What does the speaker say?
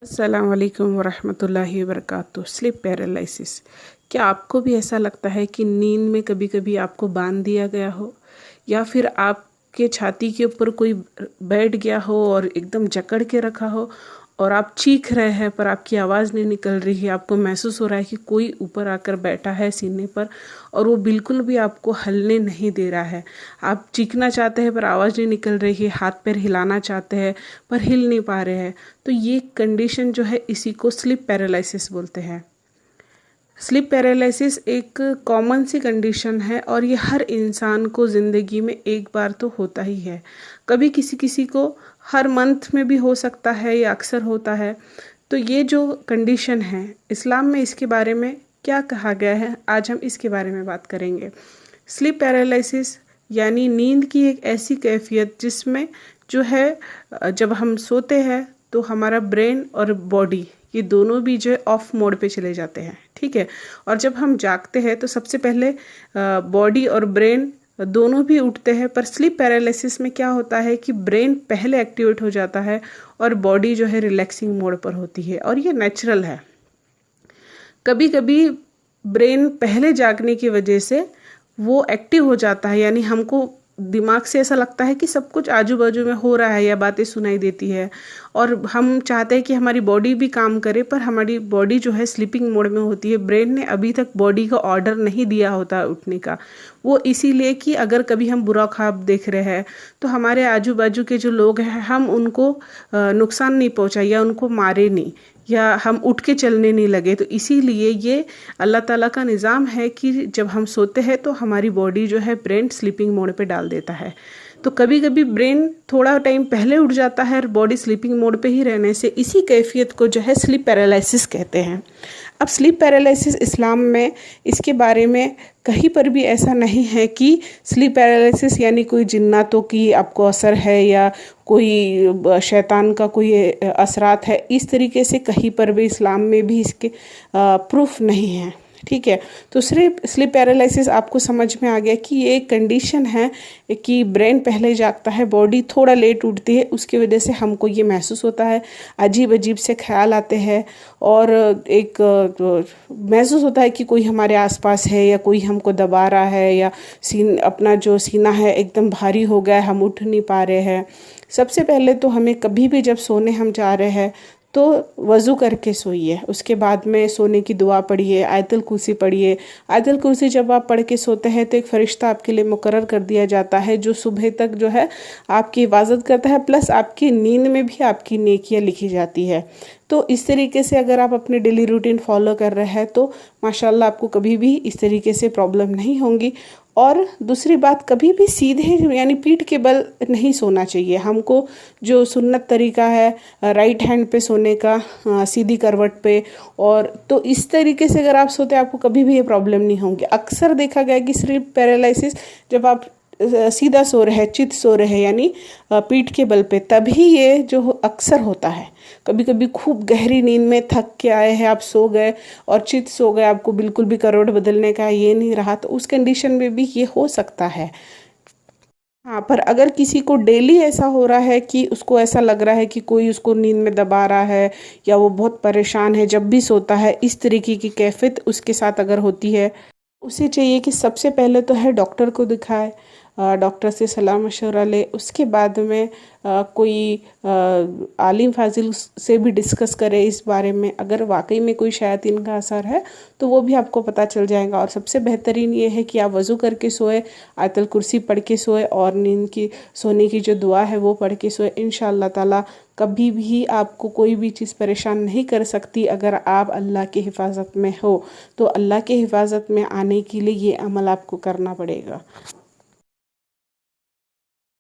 अस्सलाम वालेकुम वरहमतुल्लाहि वबरकातुहू। स्लीप पैरालिसिस, क्या आपको भी ऐसा लगता है कि नींद में कभी कभी आपको बांध दिया गया हो, या फिर आपके छाती के ऊपर कोई बैठ गया हो और एकदम जकड़ के रखा हो और आप चीख रहे हैं पर आपकी आवाज़ नहीं निकल रही है। आपको महसूस हो रहा है कि कोई ऊपर आकर बैठा है सीने पर और वो बिल्कुल भी आपको हलने नहीं दे रहा है। आप चीखना चाहते हैं पर आवाज़ नहीं निकल रही है, हाथ पैर हिलाना चाहते हैं पर हिल नहीं पा रहे हैं। तो ये कंडीशन जो है इसी को स्लीप पैरालिसिस बोलते हैं। स्लीप पैरालिसिस एक कॉमन सी कंडीशन है और ये हर इंसान को ज़िंदगी में एक बार तो होता ही है। कभी किसी किसी को हर मंथ में भी हो सकता है या अक्सर होता है। तो ये जो कंडीशन है, इस्लाम में इसके बारे में क्या कहा गया है, आज हम इसके बारे में बात करेंगे। स्लीप पैरालिसिस यानी नींद की एक ऐसी कैफियत जिसमें जो है जब हम सोते हैं तो हमारा ब्रेन और बॉडी ये दोनों भी जो है ऑफ मोड पे चले जाते हैं, ठीक है। और जब हम जागते हैं तो सबसे पहले बॉडी और ब्रेन दोनों भी उठते हैं, पर स्लीप पैरालिसिस में क्या होता है कि ब्रेन पहले एक्टिवेट हो जाता है और बॉडी जो है रिलैक्सिंग मोड पर होती है, और ये नेचुरल है। कभी कभी ब्रेन पहले जागने की वजह से वो एक्टिव हो जाता है, यानी हमको दिमाग से ऐसा लगता है कि सब कुछ आजू बाजू में हो रहा है या बातें सुनाई देती है, और हम चाहते हैं कि हमारी बॉडी भी काम करे, पर हमारी बॉडी जो है स्लीपिंग मोड में होती है। ब्रेन ने अभी तक बॉडी को ऑर्डर नहीं दिया होता उठने का। वो इसीलिए कि अगर कभी हम बुरा ख्वाब देख रहे हैं तो हमारे आजू बाजू के जो लोग हैं हम उनको नुकसान नहीं पहुंचाए या उनको मारे नहीं, या हम उठ के चलने नहीं लगे। तो इसीलिए ये अल्लाह ताला का निज़ाम है कि जब हम सोते हैं तो हमारी बॉडी जो है ब्रेन स्लीपिंग मोड पे डाल देता है। तो कभी कभी ब्रेन थोड़ा टाइम पहले उठ जाता है और बॉडी स्लीपिंग मोड पे ही रहने से इसी कैफियत को जो है स्लीप पैरालिसिस कहते हैं। अब स्लीप पैरालिसिस इस्लाम में इसके बारे में कहीं पर भी ऐसा नहीं है कि स्लीप पैरालिसिस यानी कोई जिन्नातों की आपको असर है या कोई शैतान का कोई असरात है। इस तरीके से कहीं पर भी इस्लाम में भी इसके प्रूफ नहीं है, ठीक है। तो सिर्फ स्लीप पैरालिसिस आपको समझ में आ गया कि ये एक कंडीशन है कि ब्रेन पहले जागता है, बॉडी थोड़ा लेट उठती है, उसकी वजह से हमको ये महसूस होता है, अजीब अजीब से ख्याल आते हैं और एक महसूस होता है कि कोई हमारे आसपास है या कोई हमको दबा रहा है, या अपना जो सीना है एकदम भारी हो गया है, हम उठ नहीं पा रहे हैं। सबसे पहले तो हमें कभी भी जब सोने हम जा रहे हैं तो वज़ू करके सोइए। उसके बाद में सोने की दुआ पढ़िए, आयतुल कुर्सी पढ़िए। आयतुल कुर्सी जब आप पढ़ के सोते हैं तो एक फ़रिश्ता आपके लिए मुकर्रर कर दिया जाता है जो सुबह तक जो है आपकी हिफाजत करता है, प्लस आपकी नींद में भी आपकी नेकियां लिखी जाती है। तो इस तरीके से अगर आप अपने डेली रूटीन फॉलो कर रहे हैं तो माशाल्लाह आपको कभी भी इस तरीके से प्रॉब्लम नहीं होंगी। और दूसरी बात, कभी भी सीधे यानी पीठ के बल नहीं सोना चाहिए। हमको जो सुन्नत तरीका है राइट हैंड पे सोने का, सीधी करवट पे, और तो इस तरीके से अगर आप सोते हैं आपको कभी भी ये प्रॉब्लम नहीं होंगी। अक्सर देखा गया कि स्लीप पैरालिसिस जब आप सीधा सो रहे हैं, चित सो रहे हैं यानी पीठ के बल पे, तभी ये जो अक्सर होता है। कभी कभी खूब गहरी नींद में थक के आए हैं, आप सो गए और चित सो गए, आपको बिल्कुल भी करवट बदलने का ये नहीं रहा, तो उस कंडीशन में भी ये हो सकता है। हाँ, पर अगर किसी को डेली ऐसा हो रहा है कि उसको ऐसा लग रहा है कि कोई उसको नींद में दबा रहा है या वो बहुत परेशान है जब भी सोता है, इस तरीके की कैफियत उसके साथ अगर होती है, उसे चाहिए कि सबसे पहले तो है डॉक्टर को दिखाए, डॉक्टर से सलाह मशवरा ले। उसके बाद में कोई आलिम फाजिल से भी डिस्कस करे इस बारे में। अगर वाकई में कोई शैतान का असर है तो वो भी आपको पता चल जाएगा। और सबसे बेहतरीन ये है कि आप वज़ू करके सोए, आयतुल कुर्सी पढ़ के सोए, और नींद की सोने की जो दुआ है वो पढ़ के सोए। इंशाअल्लाह ताला कभी भी आपको कोई भी चीज़ परेशान नहीं कर सकती अगर आप अल्लाह की हिफाजत में हो। तो अल्लाह की हिफाजत में आने के लिए ये अमल आपको करना पड़ेगा।